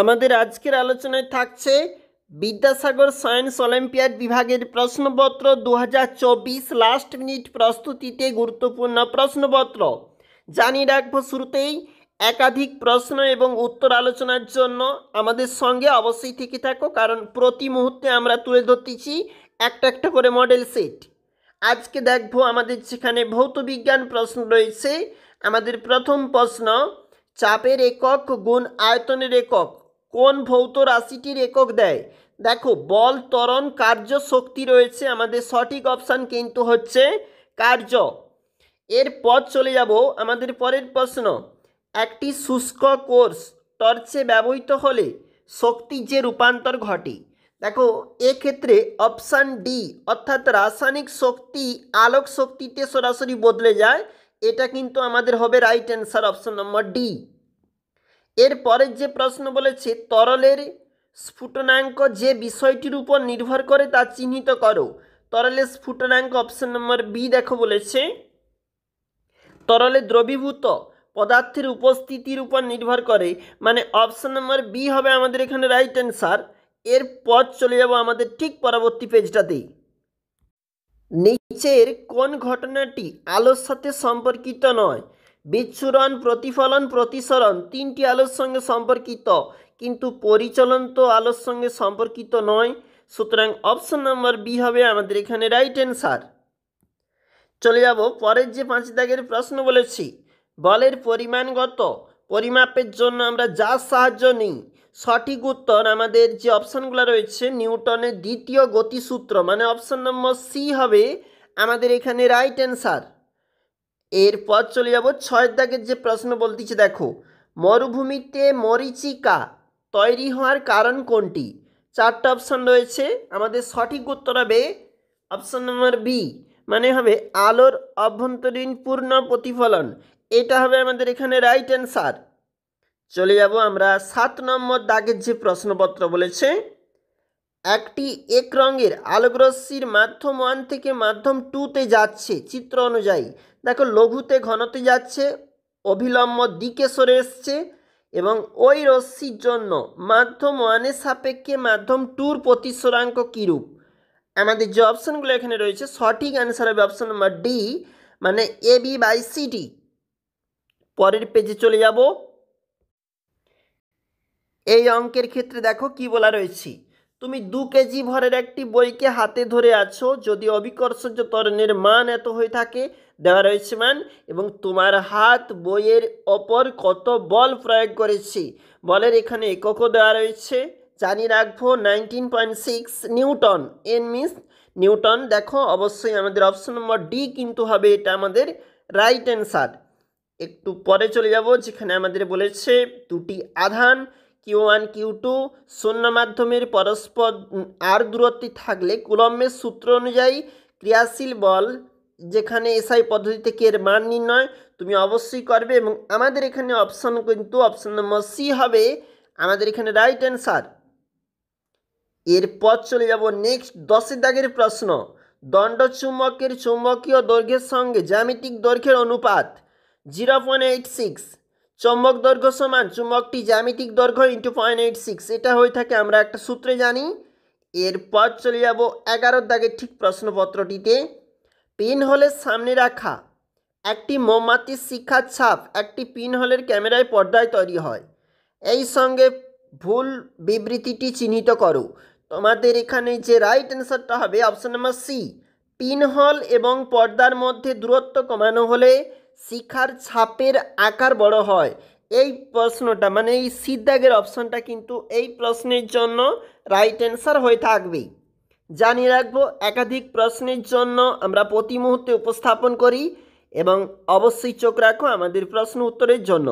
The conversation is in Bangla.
আমাদের আজকের আলোচনায় থাকছে বিদ্যাসাগর সায়েন্স অলিম্পিয়াড বিভাগের প্রশ্নপত্র 2024 লাস্ট মিনিট প্রস্তুতিতে গুরুত্বপূর্ণ প্রশ্নপত্র। জানিয়ে রাখবো শুরুতেই একাধিক প্রশ্ন এবং উত্তর আলোচনার জন্য আমাদের সঙ্গে অবশ্যই থেকে থাকো, কারণ প্রতি মুহূর্তে আমরা তুলে ধরতেছি একটা একটা করে মডেল সেট। আজকে দেখবো আমাদের যেখানে ভৌত বিজ্ঞান প্রশ্ন রয়েছে। আমাদের প্রথম প্রশ্ন, চাপের একক গুণ আয়তনের একক কোন ভৌত রাশিটির একক দেয়? দেখো, বল, ত্বরণ, কার্য, শক্তি রয়েছে। আমাদের সঠিক অপশান কিন্তু হচ্ছে কার্য। এরপর চলে যাব আমাদের পরের প্রশ্ন, একটি শুষ্ক কোষ টর্চে ব্যবহৃত হলে শক্তির যে রূপান্তর ঘটে। দেখো, এক্ষেত্রে অপশান ডি অর্থাৎ রাসায়নিক শক্তি আলোক শক্তিতে সরাসরি বদলে যায়। এটা কিন্তু আমাদের হবে right answer, option number D. এরপরের যে প্রশ্ন বলেছে, তরলের স্ফুটনাঙ্ক যে বিষয়টির উপর নির্ভর করে তা চিহ্নিত করো। তরলের স্ফুটনাঙ্ক অপশন নম্বর বি দেখো বলেছে তরলে দ্রবীভূত পদার্থের উপস্থিতির উপর নির্ভর করে, মানে অপশন নম্বর বি হবে আমাদের এখানে রাইট অ্যান্সার। এরপর চলে যাব আমাদের ঠিক পরবর্তী পেজটাতেই। নিচের কোন ঘটনাটি আলোর সাথে সম্পর্কিত নয়? বিচ্ছুরণ, প্রতিফলন, প্রতিসরণ তিনটি আলোর সঙ্গে সম্পর্কিত, কিন্তু পরিচলন তো আলোর সঙ্গে সম্পর্কিত নয়। সুতরাং অপশন নম্বর বি হবে আমাদের এখানে রাইট অ্যান্সার। চলে যাব পরের যে 5 দাগের প্রশ্ন বলেছি, বলের পরিমাণগত পরিমাপের জন্য আমরা যার সাহায্য নিই। সঠিক উত্তর আমাদের যে অপশানগুলো রয়েছে, নিউটনের দ্বিতীয় গতিসূত্র, মানে অপশান নম্বর সি হবে আমাদের এখানে রাইট অ্যান্সার। এরপর চলে যাব 6 দাগের যে প্রশ্ন বলতেছি, দেখো, মরুভূমিতে মরীচিকা তৈরি হওয়ার কারণ কোনটি? 4টা অপশান রয়েছে। আমাদের সঠিক উত্তর হবে অপশান নম্বর বি, মানে হবে আলোর অভ্যন্তরীণ পূর্ণ প্রতিফলন। এটা হবে আমাদের এখানে রাইট অ্যান্সার। চলে যাব আমরা 7 নম্বর দাগের যে প্রশ্নপত্র বলেছে, একটি এক রঙের আলোকরশ্মির মাধ্যম 1 থেকে মাধ্যম 2তে যাচ্ছে চিত্র অনুযায়ী। দেখো, লঘুতে ঘনতে যাচ্ছে, অভিলম্ব দিকে সরে এসছে, এবং ওই রশ্মির জন্য মাধ্যম 1-এর সাপেক্ষে মাধ্যম 2-র প্রতিসরাঙ্ক কীরূপ? আমাদের যে অপশানগুলো এখানে রয়েছে, সঠিক অ্যান্সার হবে অপশান নম্বর ডি, মানে A B by C D. পরের পেজে চলে যাব। এই অঙ্কের ক্ষেত্রে দেখো কি বলা রয়েছে, তুমি 2 কেজি ভরের একটি বইকে হাতে ধরে আছো, যদি অভিকর্ষজ ত্বরণের মান এত হয়ে থাকে, দেওয়া রয়েছে মান, এবং তোমার হাত বইয়ের ওপর কত বল প্রয়োগ করেছে। বলের এখানে এককও দেওয়া রয়েছে, জানিয়ে রাখবো 19.6 নিউটন। N means Newton. দেখো, অবশ্যই আমাদের অপশন নম্বর ডি কিন্তু হবে এটা আমাদের রাইট অ্যান্সার। একটু পরে চলে যাব, যেখানে আমাদের বলেছে দুটি আধান Q1 Q2 শূন্য মাধ্যমের পরস্পর আর দূরত্বে থাকলে কুলম্বের সূত্র অনুযায়ী ক্রিয়াশীল বল, যেখানে এসআই পদ্ধতিতে এর মান নির্ণয় তুমি অবশ্যই করবে, এবং আমাদের এখানে অপশন কিন্তু অপশন নম্বর সি হবে আমাদের এখানে রাইট অ্যান্সার। এরপর চলে যাব নেক্সট 10 দাগের প্রশ্ন, দণ্ড চুম্বকের চুম্বকীয় দৈর্ঘ্যের সঙ্গে জ্যামিতিক দৈর্ঘ্যের অনুপাত 0.86। চৌম্বক দৈর্ঘ্য সমান চুম্বকটি জ্যামিতিক দৈর্ঘ্য ইন্টু 0.86, এটা হয়ে থাকে আমরা একটা সূত্রে জানি। এরপর চলে যাব 11 দাগের ঠিক প্রশ্নপত্রটিতে, পিন হোলের সামনে রাখা একটি মোমবাতির শিখার ছাপ একটি পিন হোলের ক্যামেরায় পর্দায় তৈরি হয়। এই সঙ্গে ভুল বিবৃতিটি চিহ্নিত করো। তোমাদের এখানে যে রাইট অ্যান্সারটা হবে option number C, pin hole এবং পর্দার মধ্যে দূরত্ব কমানো হলে শিখার ছাপের আকার বড় হয়। এই প্রশ্নটা, মানে এই সি দাগের অপশনটা কিন্তু এই প্রশ্নের জন্য রাইট অ্যান্সার হয়ে থাকবে। জানিয়ে রাখবো, একাধিক প্রশ্নের জন্য আমরা প্রতি মুহূর্তে উপস্থাপন করি, এবং অবশ্যই চোখ রাখো আমাদের প্রশ্ন উত্তরের জন্য।